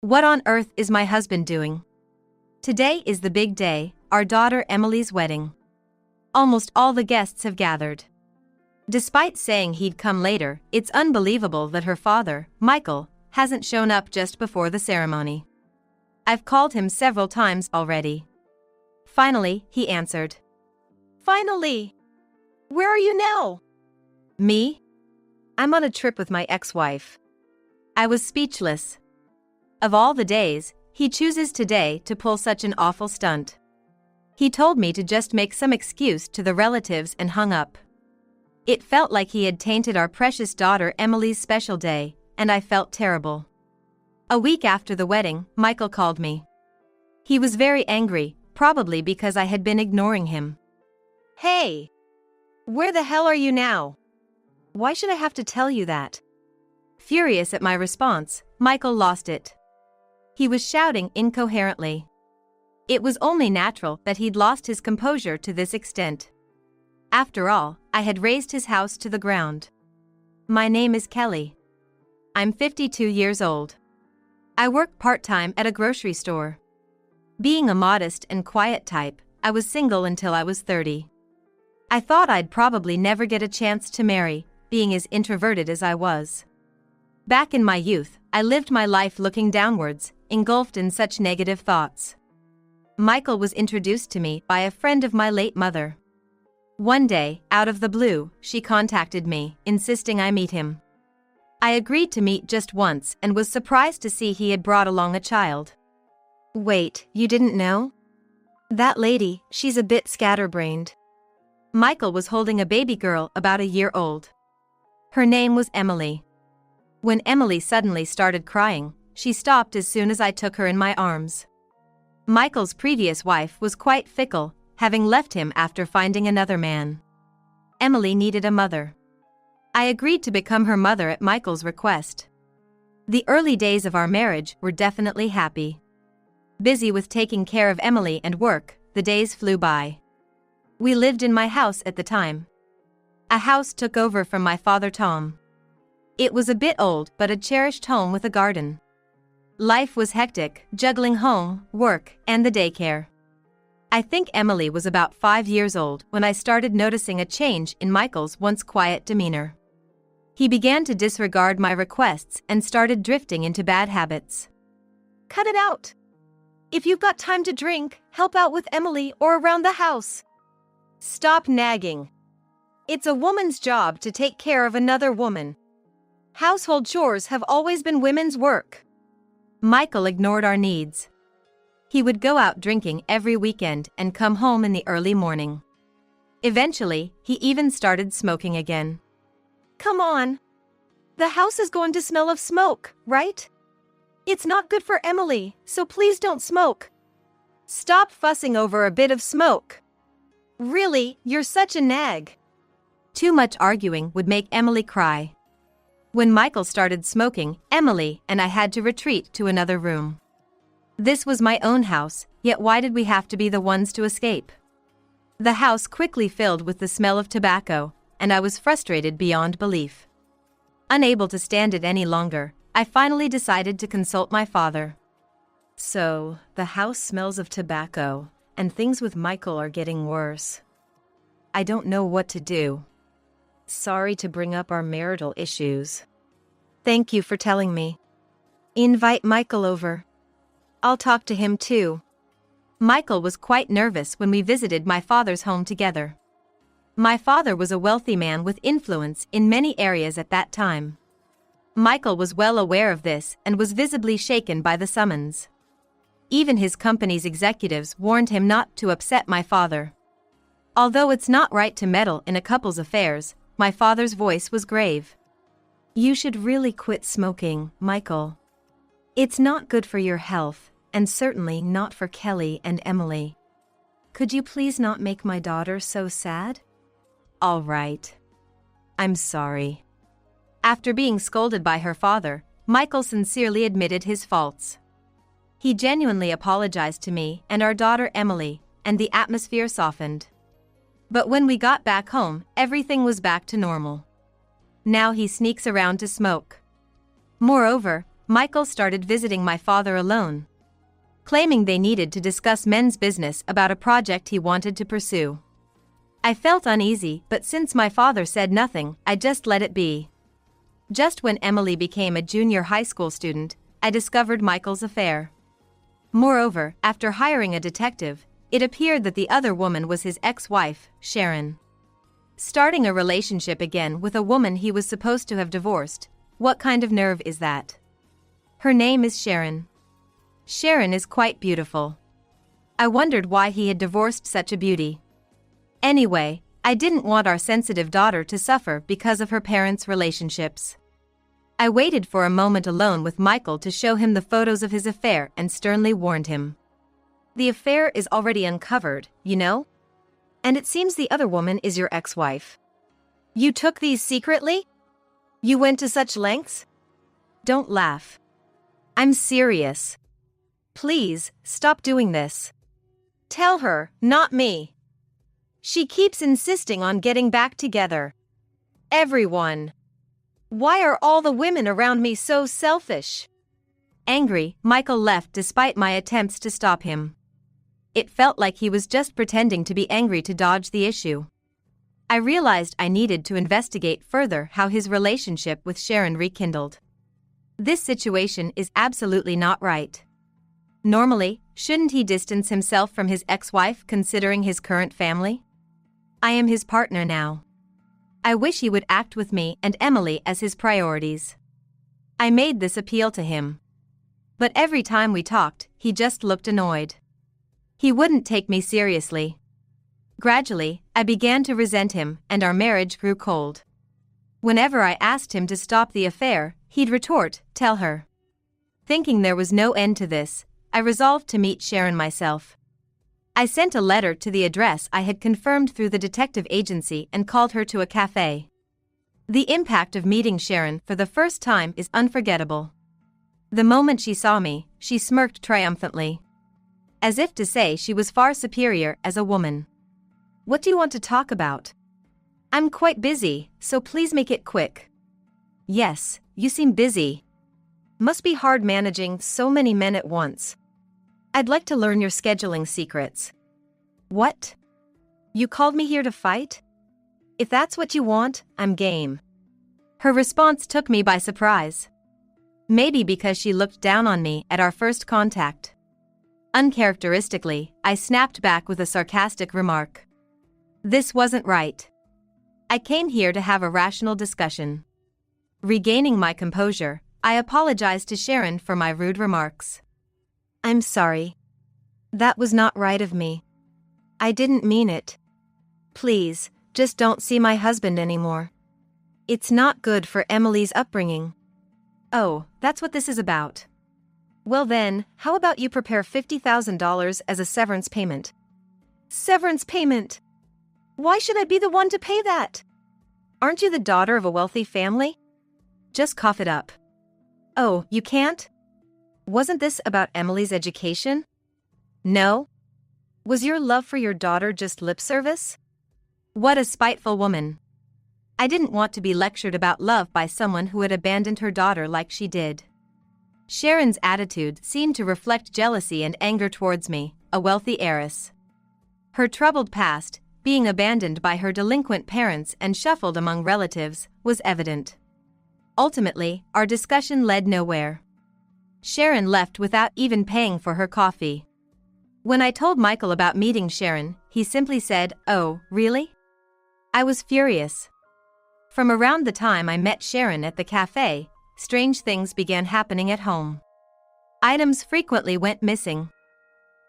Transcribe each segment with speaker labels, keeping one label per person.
Speaker 1: What on earth is my husband doing? Today is the big day, our daughter Emily's wedding. Almost all the guests have gathered. Despite saying he'd come later, it's unbelievable that her father, Michael, hasn't shown up just before the ceremony. I've called him several times already. Finally, he answered.
Speaker 2: Finally! Where are you now?
Speaker 1: Me? I'm on a trip with my ex-wife. I was speechless. Of all the days, he chooses today to pull such an awful stunt. He told me to just make some excuse to the relatives and hung up. It felt like he had tainted our precious daughter Emily's special day, and I felt terrible. A week after the wedding, Michael called me. He was very angry, probably because I had been ignoring him.
Speaker 2: Hey! Where the hell are you now?
Speaker 1: Why should I have to tell you that? Furious at my response, Michael lost it. He was shouting incoherently. It was only natural that he'd lost his composure to this extent. After all, I had razed his house to the ground. My name is Kelly. I'm 52 years old. I work part-time at a grocery store. Being a modest and quiet type, I was single until I was 30. I thought I'd probably never get a chance to marry, being as introverted as I was. Back in my youth, I lived my life looking downwards, engulfed in such negative thoughts. Michael was introduced to me by a friend of my late mother. One day, out of the blue, she contacted me, insisting I meet him. I agreed to meet just once and was surprised to see he had brought along a child.
Speaker 2: Wait, you didn't know? That lady, she's a bit scatterbrained.
Speaker 1: Michael was holding a baby girl about a year old. Her name was Emily. When Emily suddenly started crying, she stopped as soon as I took her in my arms. Michael's previous wife was quite fickle, having left him after finding another man. Emily needed a mother. I agreed to become her mother at Michael's request. The early days of our marriage were definitely happy. Busy with taking care of Emily and work, the days flew by. We lived in my house at the time. A house took over from my father Tom. It was a bit old but a cherished home with a garden. Life was hectic, juggling home, work, and the daycare. I think Emily was about 5 years old when I started noticing a change in Michael's once quiet demeanor. He began to disregard my requests and started drifting into bad habits.
Speaker 2: Cut it out! If you've got time to drink, help out with Emily or around the house. Stop nagging. It's a woman's job to take care of another woman. Household chores have always been women's work.
Speaker 1: Michael ignored our needs. He would go out drinking every weekend and come home in the early morning. Eventually, he even started smoking again.
Speaker 2: Come on. The house is going to smell of smoke, right? It's not good for Emily, so please don't smoke. Stop fussing over a bit of smoke. Really, you're such a nag.
Speaker 1: Too much arguing would make Emily cry. When Michael started smoking, Emily and I had to retreat to another room. This was my own house, yet why did we have to be the ones to escape? The house quickly filled with the smell of tobacco, and I was frustrated beyond belief. Unable to stand it any longer, I finally decided to consult my father. So, the house smells of tobacco, and things with Michael are getting worse. I don't know what to do. Sorry to bring up our marital issues.
Speaker 2: Thank you for telling me. Invite Michael over. I'll talk to him too.
Speaker 1: Michael was quite nervous when we visited my father's home together. My father was a wealthy man with influence in many areas at that time. Michael was well aware of this and was visibly shaken by the summons. Even his company's executives warned him not to upset my father. Although it's not right to meddle in a couple's affairs, my father's voice was grave. You should really quit smoking, Michael. It's not good for your health, and certainly not for Kelly and Emily. Could you please not make my daughter so sad? All right. I'm sorry. After being scolded by her father, Michael sincerely admitted his faults. He genuinely apologized to me and our daughter Emily, and the atmosphere softened. But when we got back home, everything was back to normal. Now he sneaks around to smoke. Moreover, Michael started visiting my father alone, claiming they needed to discuss men's business about a project he wanted to pursue. I felt uneasy, but since my father said nothing, I just let it be. Just when Emily became a junior high school student, I discovered Michael's affair. Moreover, after hiring a detective, it appeared that the other woman was his ex-wife, Sharon. Starting a relationship again with a woman he was supposed to have divorced, what kind of nerve is that? Her name is Sharon. Sharon is quite beautiful. I wondered why he had divorced such a beauty. Anyway, I didn't want our sensitive daughter to suffer because of her parents' relationships. I waited for a moment alone with Michael to show him the photos of his affair and sternly warned him. The affair is already uncovered, you know? And it seems the other woman is your ex-wife.
Speaker 2: You took these secretly? You went to such lengths?
Speaker 1: Don't laugh. I'm serious. Please, stop doing this.
Speaker 2: Tell her, not me. She keeps insisting on getting back together. Everyone. Why are all the women around me so selfish?
Speaker 1: Angry, Michael left despite my attempts to stop him. It felt like he was just pretending to be angry to dodge the issue. I realized I needed to investigate further how his relationship with Sharon rekindled. This situation is absolutely not right. Normally, shouldn't he distance himself from his ex-wife considering his current family? I am his partner now. I wish he would act with me and Emily as his priorities. I made this appeal to him. But every time we talked, he just looked annoyed. He wouldn't take me seriously. Gradually, I began to resent him and our marriage grew cold. Whenever I asked him to stop the affair, he'd retort, "Tell her." Thinking there was no end to this, I resolved to meet Sharon myself. I sent a letter to the address I had confirmed through the detective agency and called her to a cafe. The impact of meeting Sharon for the first time is unforgettable. The moment she saw me, she smirked triumphantly, as if to say she was far superior as a woman. "What do you want to talk about?" "I'm quite busy, so please make it quick." "Yes, you seem busy. Must be hard managing so many men at once. I'd like to learn your scheduling secrets." "What? You called me here to fight? If that's what you want, I'm game." Her response took me by surprise. Maybe because she looked down on me at our first contact. Uncharacteristically, I snapped back with a sarcastic remark. This wasn't right. I came here to have a rational discussion. Regaining my composure, I apologized to Sharon for my rude remarks. "I'm sorry. That was not right of me. I didn't mean it. Please, just don't see my husband anymore. It's not good for Emily's upbringing." "Oh, that's what this is about. Well then, how about you prepare $50,000 as a severance payment?"
Speaker 2: "Severance payment? Why should I be the one to pay that?
Speaker 1: Aren't you the daughter of a wealthy family? Just cough it up." "Oh, you can't? Wasn't this about Emily's education?" "No? Was your love for your daughter just lip service?" What a spiteful woman. I didn't want to be lectured about love by someone who had abandoned her daughter like she did. Sharon's attitude seemed to reflect jealousy and anger towards me, a wealthy heiress. Her troubled past, being abandoned by her delinquent parents and shuffled among relatives, was evident. Ultimately, our discussion led nowhere. Sharon left without even paying for her coffee. When I told Michael about meeting Sharon, he simply said, "Oh, really?" I was furious. From around the time I met Sharon at the cafe, strange things began happening at home. Items frequently went missing.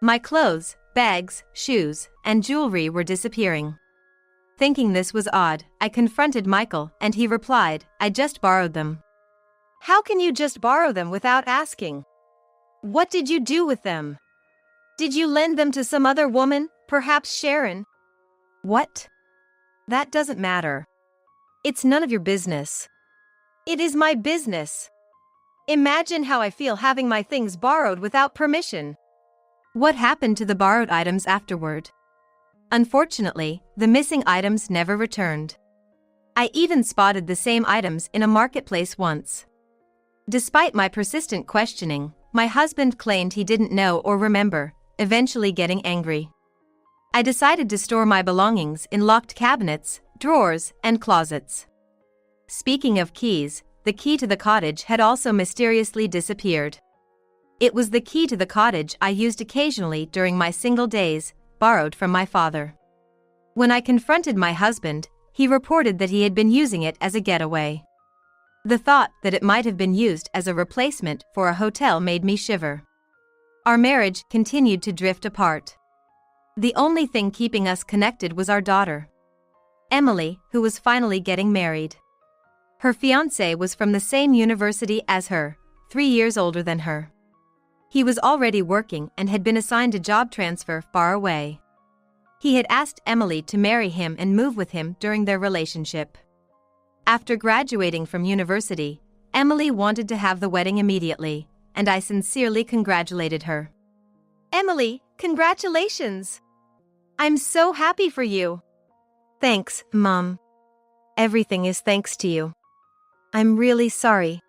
Speaker 1: My clothes, bags, shoes, and jewelry were disappearing. Thinking this was odd, I confronted Michael and he replied, "I just borrowed them."
Speaker 2: "How can you just borrow them without asking? What did you do with them? Did you lend them to some other woman, perhaps Sharon?"
Speaker 1: "What? That doesn't matter. It's none of your business."
Speaker 2: "It is my business. Imagine how I feel having my things borrowed without permission."
Speaker 1: What happened to the borrowed items afterward? Unfortunately, the missing items never returned. I even spotted the same items in a marketplace once. Despite my persistent questioning, my husband claimed he didn't know or remember, eventually getting angry. I decided to store my belongings in locked cabinets, drawers, and closets. Speaking of keys, the key to the cottage had also mysteriously disappeared. It was the key to the cottage I used occasionally during my single days, borrowed from my father. When I confronted my husband, he reported that he had been using it as a getaway. The thought that it might have been used as a replacement for a hotel made me shiver. Our marriage continued to drift apart. The only thing keeping us connected was our daughter, Emily, who was finally getting married. Her fiancé was from the same university as her, 3 years older than her. He was already working and had been assigned a job transfer far away. He had asked Emily to marry him and move with him during their relationship. After graduating from university, Emily wanted to have the wedding immediately, and I sincerely congratulated her.
Speaker 2: Emily, congratulations! I'm so happy for you.
Speaker 1: Thanks, Mom. Everything is thanks to you. I'm really sorry.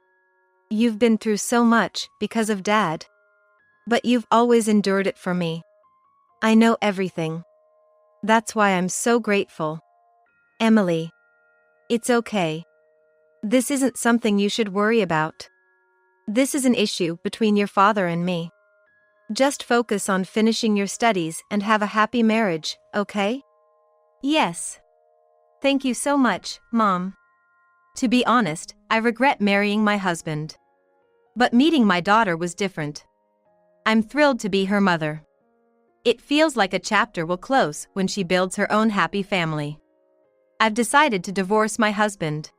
Speaker 1: You've been through so much because of Dad. But you've always endured it for me. I know everything. That's why I'm so grateful. Emily. It's okay. This isn't something you should worry about. This is an issue between your father and me. Just focus on finishing your studies and have a happy marriage, okay? Yes. Thank you so much, Mom. To be honest, I regret marrying my husband. But meeting my daughter was different. I'm thrilled to be her mother. It feels like a chapter will close when she builds her own happy family. I've decided to divorce my husband.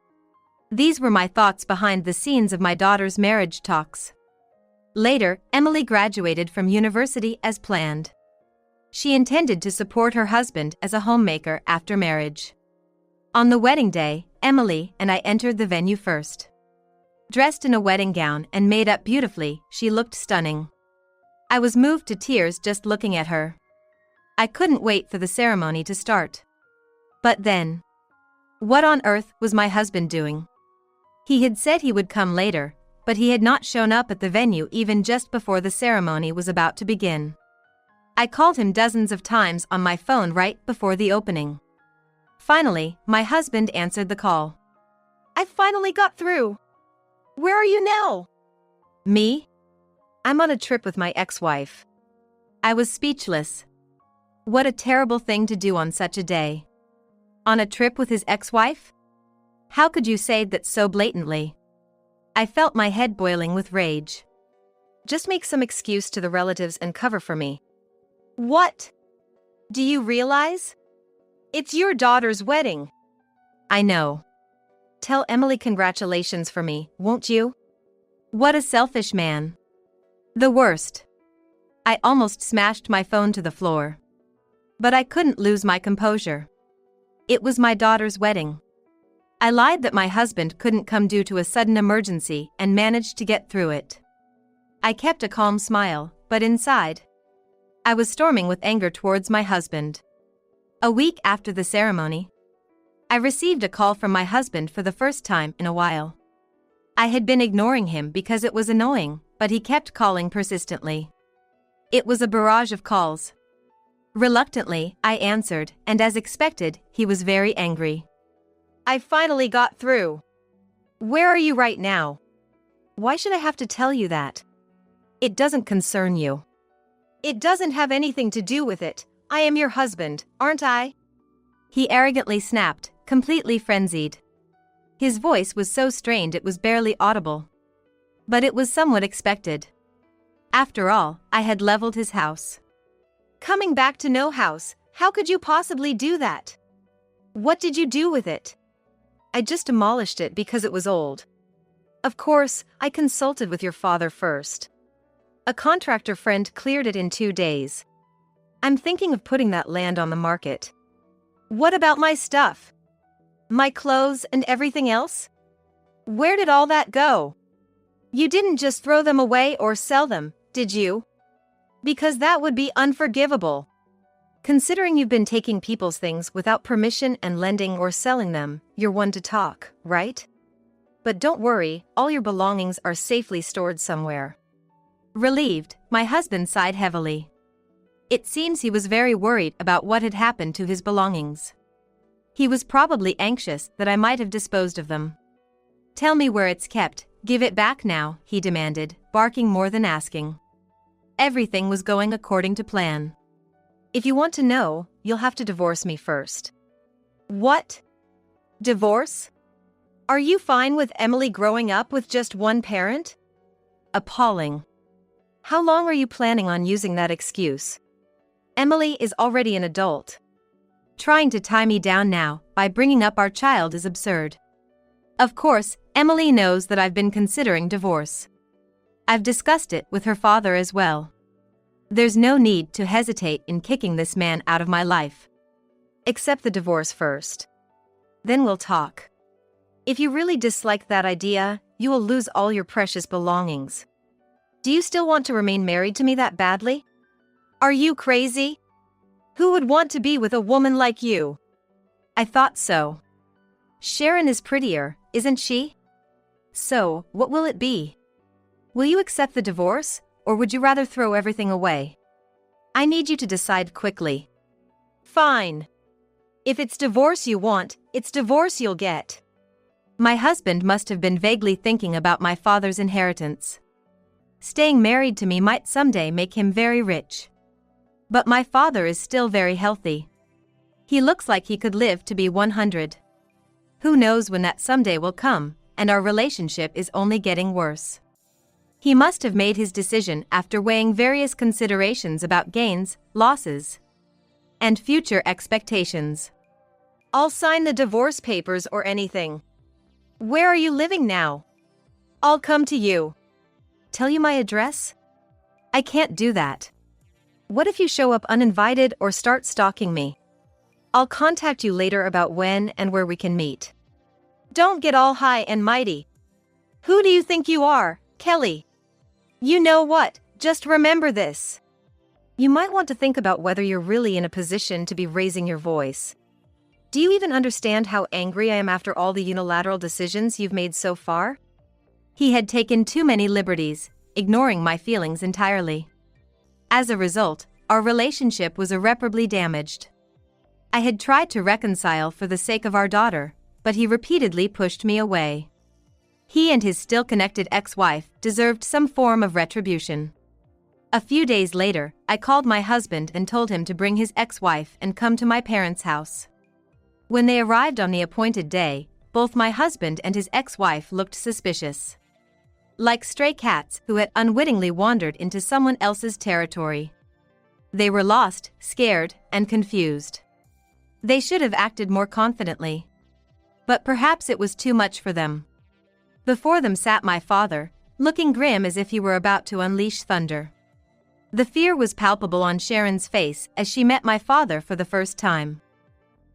Speaker 1: These were my thoughts behind the scenes of my daughter's marriage talks. Later, Emily graduated from university as planned. She intended to support her husband as a homemaker after marriage. On the wedding day, Emily and I entered the venue first. Dressed in a wedding gown and made up beautifully, she looked stunning. I was moved to tears just looking at her. I couldn't wait for the ceremony to start. But then, what on earth was my husband doing? He had said he would come later, but he had not shown up at the venue even just before the ceremony was about to begin. I called him dozens of times on my phone right before the opening. Finally, my husband answered the call.
Speaker 2: I finally got through. Where are you now?
Speaker 1: Me? I'm on a trip with my ex-wife. I was speechless. What a terrible thing to do on such a day. On a trip with his ex-wife? How could you say that so blatantly? I felt my head boiling with rage. Just make some excuse to the relatives and cover for me.
Speaker 2: What? Do you realize? It's your daughter's wedding.
Speaker 1: I know. Tell Emily congratulations for me, won't you? What a selfish man. The worst. I almost smashed my phone to the floor. But I couldn't lose my composure. It was my daughter's wedding. I lied that my husband couldn't come due to a sudden emergency and managed to get through it. I kept a calm smile, but inside, I was storming with anger towards my husband. A week after the ceremony, I received a call from my husband for the first time in a while. I had been ignoring him because it was annoying, but he kept calling persistently. It was a barrage of calls. Reluctantly, I answered, and as expected, he was very angry.
Speaker 2: I finally got through. Where are you right now?
Speaker 1: Why should I have to tell you that? It doesn't concern you.
Speaker 2: It doesn't have anything to do with it. I am your husband, aren't I?
Speaker 1: He arrogantly snapped, completely frenzied. His voice was so strained it was barely audible. But it was somewhat expected. After all, I had leveled his house.
Speaker 2: Coming back to no house, how could you possibly do that? What did you do with it?
Speaker 1: I just demolished it because it was old. Of course, I consulted with your father first. A contractor friend cleared it in 2 days. I'm thinking of putting that land on the market.
Speaker 2: What about my stuff? My clothes and everything else? Where did all that go? You didn't just throw them away or sell them, did you? Because that would be unforgivable.
Speaker 1: Considering you've been taking people's things without permission and lending or selling them, you're one to talk, right?
Speaker 2: But don't worry, all your belongings are safely stored somewhere.
Speaker 1: Relieved, my husband sighed heavily. It seems he was very worried about what had happened to his belongings. He was probably anxious that I might have disposed of them. Tell me where it's kept, give it back now, he demanded, barking more than asking. Everything was going according to plan.
Speaker 2: If you want to know, you'll have to divorce me first. What? Divorce? Are you fine with Emily growing up with just one parent?
Speaker 1: Appalling.
Speaker 2: How long are you planning on using that excuse? Emily is already an adult.
Speaker 1: Trying to tie me down now by bringing up our child is absurd. Of course, Emily knows that I've been considering divorce. I've discussed it with her father as well. There's no need to hesitate in kicking this man out of my life.
Speaker 2: Accept the divorce first. Then we'll talk. If you really dislike that idea, you will lose all your precious belongings. Do you still want to remain married to me that badly? Are you crazy? Who would want to be with a woman like you?
Speaker 1: I thought so.
Speaker 2: Sharon is prettier, isn't she?
Speaker 1: So, what will it be?
Speaker 2: Will you accept the divorce, or would you rather throw everything away?
Speaker 1: I need you to decide quickly.
Speaker 2: Fine. If it's divorce you want, it's divorce you'll get.
Speaker 1: My husband must have been vaguely thinking about my father's inheritance. Staying married to me might someday make him very rich. But my father is still very healthy. He looks like he could live to be 100. Who knows when that someday will come, and our relationship is only getting worse. He must have made his decision after weighing various considerations about gains, losses, and future expectations.
Speaker 2: I'll sign the divorce papers or anything. Where are you living now? I'll come to you.
Speaker 1: Tell you my address? I can't do that.
Speaker 2: What if you show up uninvited or start stalking me? I'll contact you later about when and where we can meet. Don't get all high and mighty. Who do you think you are, Kelly? You know what, just remember this. You might want to think about whether you're really in a position to be raising your voice. Do you even understand how angry I am after all the unilateral decisions you've made so far?
Speaker 1: He had taken too many liberties, ignoring my feelings entirely. As a result, our relationship was irreparably damaged. I had tried to reconcile for the sake of our daughter, but he repeatedly pushed me away. He and his still-connected ex-wife deserved some form of retribution. A few days later, I called my husband and told him to bring his ex-wife and come to my parents' house. When they arrived on the appointed day, both my husband and his ex-wife looked suspicious. Like stray cats who had unwittingly wandered into someone else's territory. They were lost, scared, and confused. They should have acted more confidently. But perhaps it was too much for them. Before them sat my father, looking grim as if he were about to unleash thunder. The fear was palpable on Sharon's face as she met my father for the first time.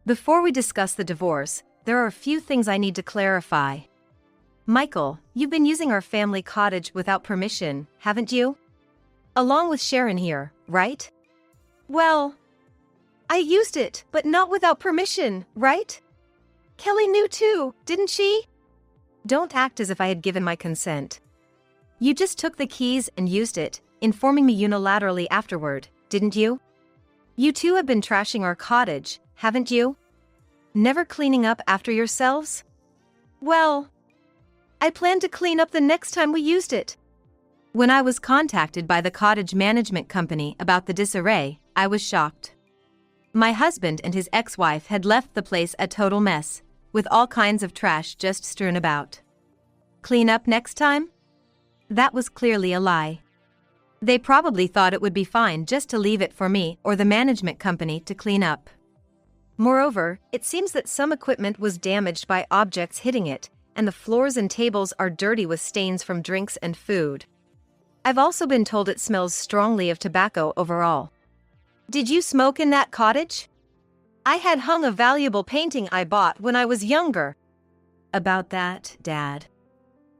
Speaker 1: Before we discuss the divorce, there are a few things I need to clarify. Michael, you've been using our family cottage without permission, haven't you? Along with Sharon here, right?
Speaker 2: Well, I used it, but not without permission, right? Kelly knew too, didn't she?
Speaker 1: Don't act as if I had given my consent. You just took the keys and used it, informing me unilaterally afterward, didn't you? You two have been trashing our cottage, haven't you? Never cleaning up after yourselves?
Speaker 2: Well, I plan to clean up the next time we used it.
Speaker 1: When I was contacted by the cottage management company about the disarray, I was shocked. My husband and his ex-wife had left the place a total mess, with all kinds of trash just strewn about. Clean up next time? That was clearly a lie. They probably thought it would be fine just to leave it for me or the management company to clean up.
Speaker 2: Moreover, it seems that some equipment was damaged by objects hitting it, and the floors and tables are dirty with stains from drinks and food. I've also been told it smells strongly of tobacco overall. Did you smoke in that cottage? I had hung a valuable painting I bought when I was younger.
Speaker 1: About that, Dad.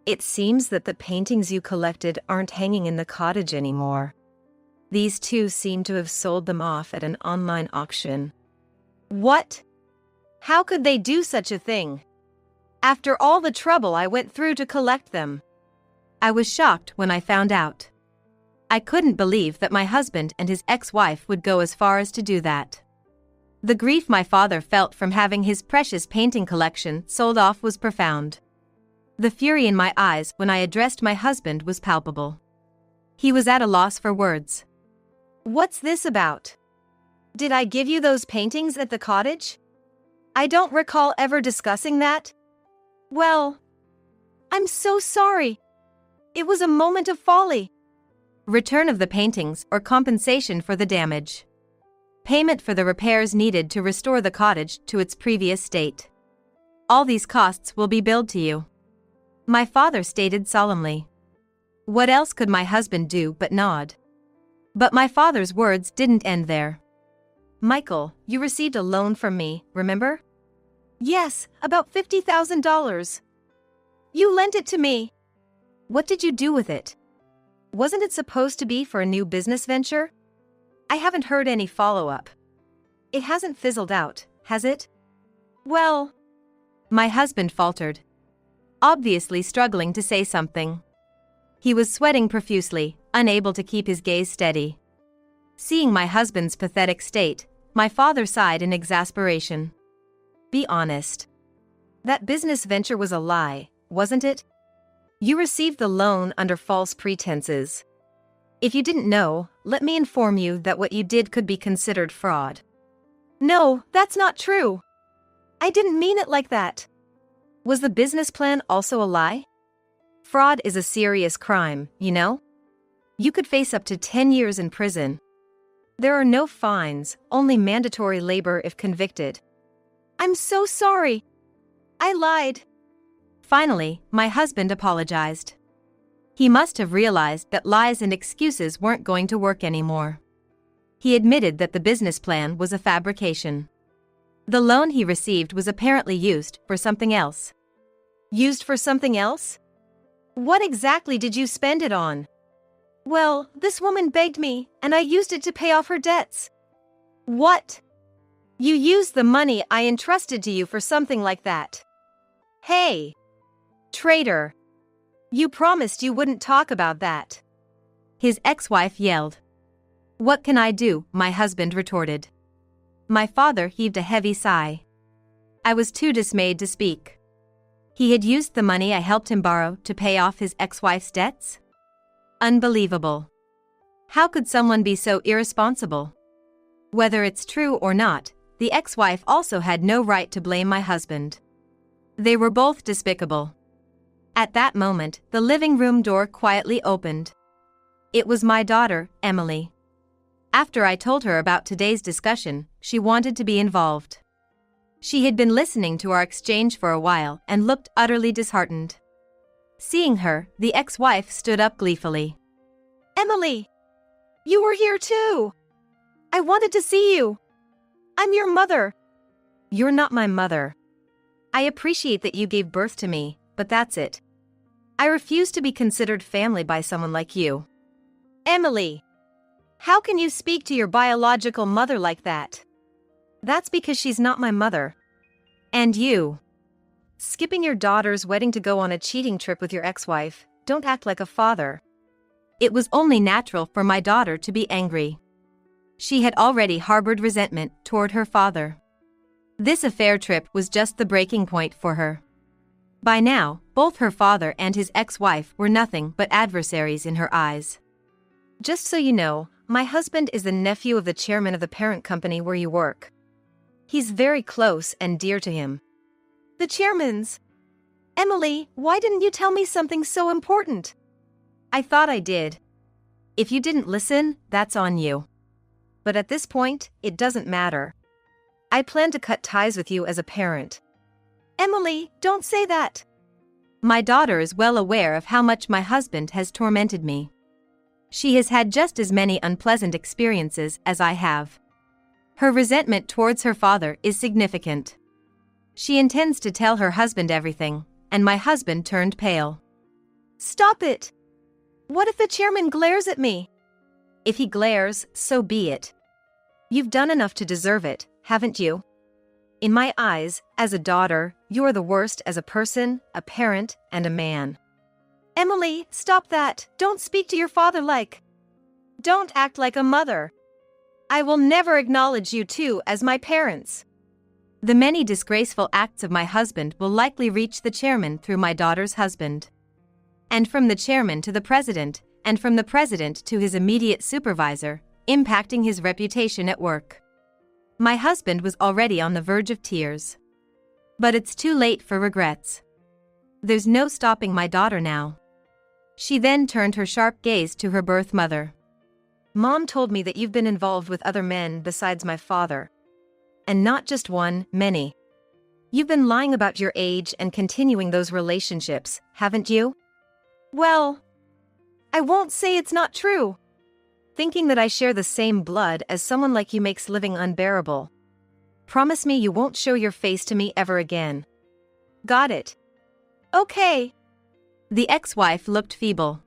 Speaker 2: It seems that the paintings you collected aren't hanging in the cottage anymore. These two seem to have sold them off at an online auction. What? How could they do such a thing? After all the trouble I went through to collect them.
Speaker 1: I was shocked when I found out. I couldn't believe that my husband and his ex-wife would go as far as to do that. The grief my father felt from having his precious painting collection sold off was profound. The fury in my eyes when I addressed my husband was palpable. He was at a loss for words.
Speaker 2: What's this about? Did I give you those paintings at the cottage? I don't recall ever discussing that. Well, I'm so sorry. It was a moment of folly.
Speaker 1: Return of the paintings or compensation for the damage. Payment for the repairs needed to restore the cottage to its previous state. All these costs will be billed to you, my father stated solemnly. What else could my husband do but nod? But my father's words didn't end there.
Speaker 2: Michael, you received a loan from me, remember? Yes, about $50,000. You lent it to me.
Speaker 1: What did you do with it?
Speaker 2: Wasn't it supposed to be for a new business venture? I haven't heard any follow-up. It hasn't fizzled out, has it? Well,
Speaker 1: my husband faltered, obviously struggling to say something. He was sweating profusely, unable to keep his gaze steady. Seeing my husband's pathetic state, my father sighed in exasperation.
Speaker 2: Be honest. That business venture was a lie, wasn't it? You received the loan under false pretenses. If you didn't know, let me inform you that what you did could be considered fraud. No, that's not true. I didn't mean it like that. Was the business plan also a lie? Fraud is a serious crime, you know? You could face up to 10 years in prison. There are no fines, only mandatory labor if convicted. I'm so sorry. I lied.
Speaker 1: Finally, my husband apologized. He must have realized that lies and excuses weren't going to work anymore. He admitted that the business plan was a fabrication. The loan he received was apparently used for something else. Used for something else?
Speaker 2: What exactly did you spend it on? Well, this woman begged me, and I used it to pay off her debts. What? You used the money I entrusted to you for something like that? Hey! Traitor! You promised you wouldn't talk about that.
Speaker 1: His ex-wife yelled. What can I do? My husband retorted. My father heaved a heavy sigh. I was too dismayed to speak. He had used the money I helped him borrow to pay off his ex-wife's debts? Unbelievable. How could someone be so irresponsible? Whether it's true or not, the ex-wife also had no right to blame my husband. They were both despicable. At that moment, the living room door quietly opened. It was my daughter, Emily. After I told her about today's discussion, she wanted to be involved. She had been listening to our exchange for a while and looked utterly disheartened. Seeing her, the ex-wife stood up gleefully.
Speaker 2: Emily! You were here too! I wanted to see you! I'm your mother!
Speaker 1: You're not my mother. I appreciate that you gave birth to me, but that's it. I refuse to be considered family by someone like you.
Speaker 2: Emily! How can you speak to your biological mother like that?
Speaker 1: That's because she's not my mother. And you. Skipping your daughter's wedding to go on a cheating trip with your ex-wife, don't act like a father. It was only natural for my daughter to be angry. She had already harbored resentment toward her father. This affair trip was just the breaking point for her. By now, both her father and his ex-wife were nothing but adversaries in her eyes.
Speaker 2: Just so you know, my husband is the nephew of the chairman of the parent company where you work. He's very close and dear to him. The chairman's? Emily, why didn't you tell me something so important?
Speaker 1: I thought I did. If you didn't listen, that's on you. But at this point, it doesn't matter. I plan to cut ties with you as a parent.
Speaker 2: Emily, don't say that.
Speaker 1: My daughter is well aware of how much my husband has tormented me. She has had just as many unpleasant experiences as I have. Her resentment towards her father is significant. She intends to tell her husband everything, and my husband turned pale.
Speaker 2: Stop it! What if the chairman glares at me?
Speaker 1: If he glares, so be it. You've done enough to deserve it, haven't you?
Speaker 2: In my eyes, as a daughter, you're the worst as a person, a parent, and a man. Emily, stop that. Don't speak to your father like. Don't act like a mother. I will never acknowledge you two as my parents. The many disgraceful acts of my husband will likely reach the chairman through my daughter's husband. And from the chairman to the president, and from the president to his immediate supervisor, impacting his reputation at work. My husband was already on the verge of tears. But it's too late for regrets. There's no stopping my daughter now. She then turned her sharp gaze to her birth mother. Mom told me that you've been involved with other men besides my father. And not just one, many. You've been lying about your age and continuing those relationships, haven't you? Well, I won't say it's not true. Thinking that I share the same blood as someone like you makes living unbearable. Promise me you won't show your face to me ever again. Got it? Okay. The ex-wife looked feeble.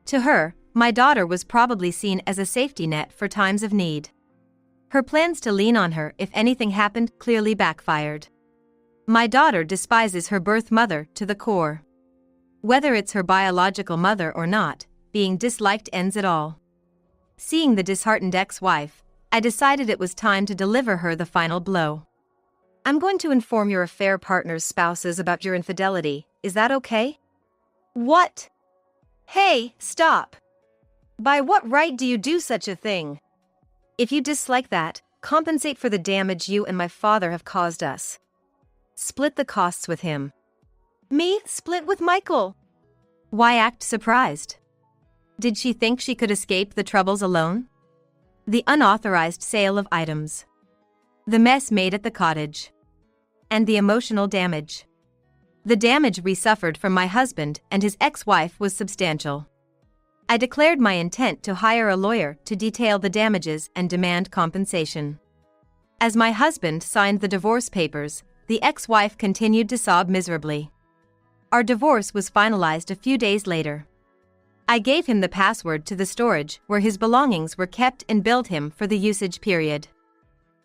Speaker 2: To her, my daughter was probably seen as a safety net for times of need. Her plans to lean on her if anything happened clearly backfired. My daughter despises her birth mother to the core. Whether it's her biological mother or not, being disliked ends it all. Seeing the disheartened ex-wife, I decided it was time to deliver her the final blow. I'm going to inform your affair partner's spouses about your infidelity, is that okay? What? Hey, stop! By what right do you do such a thing? If you dislike that, compensate for the damage you and my father have caused us. Split the costs with him. Me, split with Michael? Why act surprised? Did she think she could escape the troubles alone? The unauthorized sale of items. The mess made at the cottage. And the emotional damage. The damage we suffered from my husband and his ex-wife was substantial. I declared my intent to hire a lawyer to detail the damages and demand compensation. As my husband signed the divorce papers, the ex-wife continued to sob miserably. Our divorce was finalized a few days later. I gave him the password to the storage where his belongings were kept and billed him for the usage period.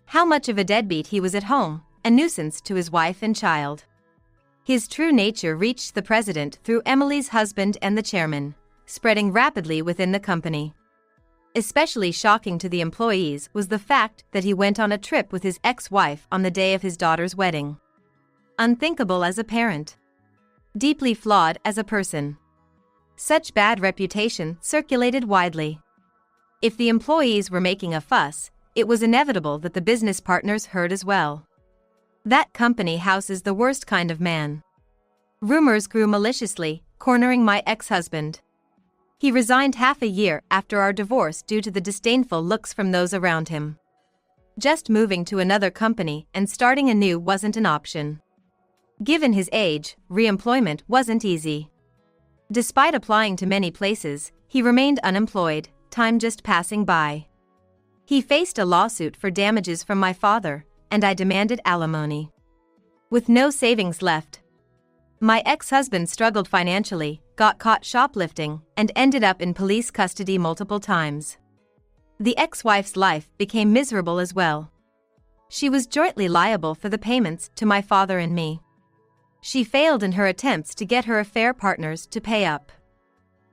Speaker 2: How much of a deadbeat he was at home, a nuisance to his wife and child. His true nature reached the president through Emily's husband and the chairman, spreading rapidly within the company. Especially shocking to the employees was the fact that he went on a trip with his ex-wife on the day of his daughter's wedding. Unthinkable as a parent. Deeply flawed as a person. Such bad reputation circulated widely. If the employees were making a fuss, it was inevitable that the business partners heard as well. That company houses the worst kind of man. Rumors grew maliciously, cornering my ex-husband. He resigned half a year after our divorce due to the disdainful looks from those around him. Just moving to another company and starting anew wasn't an option. Given his age, re-employment wasn't easy. Despite applying to many places, he remained unemployed, time just passing by. He faced a lawsuit for damages from my father, and I demanded alimony. With no savings left. My ex-husband struggled financially, got caught shoplifting, and ended up in police custody multiple times. The ex-wife's life became miserable as well. She was jointly liable for the payments to my father and me. She failed in her attempts to get her affair partners to pay up.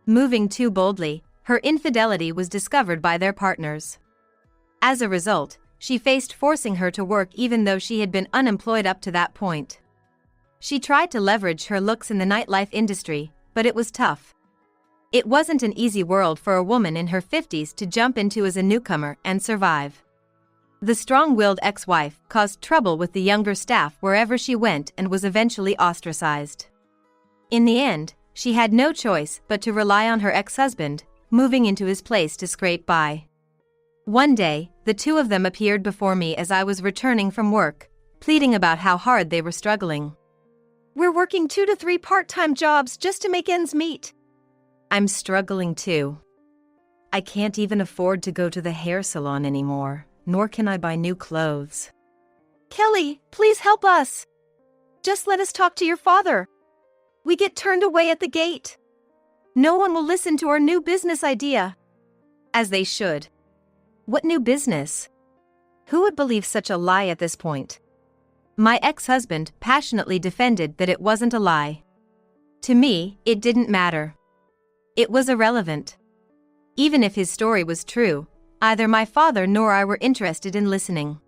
Speaker 2: Moving too boldly, her infidelity was discovered by their partners. As a result, she faced forcing her to work even though she had been unemployed up to that point. She tried to leverage her looks in the nightlife industry, but it was tough. It wasn't an easy world for a woman in her 50s to jump into as a newcomer and survive. The strong-willed ex-wife caused trouble with the younger staff wherever she went and was eventually ostracized. In the end, she had no choice but to rely on her ex-husband, moving into his place to scrape by. One day, the two of them appeared before me as I was returning from work, pleading about how hard they were struggling.
Speaker 3: We're working 2 to 3 part-time jobs just to make ends meet.
Speaker 2: I'm struggling too. I can't even afford to go to the hair salon anymore, nor can I buy new clothes.
Speaker 3: Kelly, please help us. Just let us talk to your father. We get turned away at the gate. No one will listen to our new business idea.
Speaker 2: As they should. What new business? Who would believe such a lie at this point?
Speaker 1: My ex-husband passionately defended that it wasn't a lie. To me, it didn't matter. It was irrelevant. Even if his story was true, either my father nor I were interested in listening.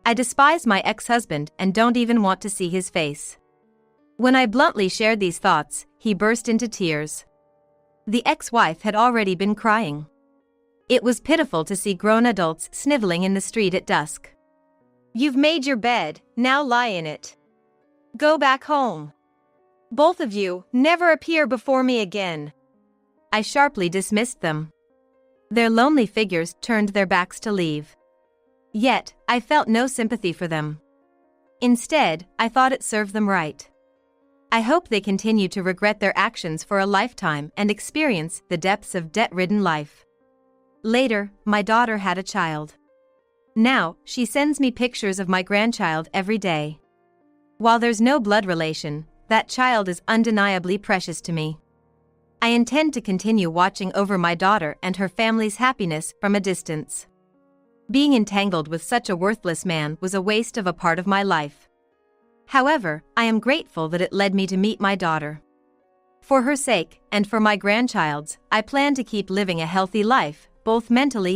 Speaker 1: I despise my ex-husband and don't even want to see his face. When I bluntly shared these thoughts, he burst into tears. The ex-wife had already been crying. It was pitiful to see grown adults sniveling in the street at dusk.
Speaker 2: You've made your bed, now lie in it. Go back home. Both of you, never appear before me again.
Speaker 1: I sharply dismissed them. Their lonely figures turned their backs to leave. Yet, I felt no sympathy for them. Instead, I thought it served them right. I hope they continue to regret their actions for a lifetime and experience the depths of debt-ridden life. Later, my daughter had a child. Now, she sends me pictures of my grandchild every day. While there's no blood relation, that child is undeniably precious to me. I intend to continue watching over my daughter and her family's happiness from a distance. Being entangled with such a worthless man was a waste of a part of my life. However, I am grateful that it led me to meet my daughter. For her sake, and for my grandchild's, I plan to keep living a healthy life, both mentally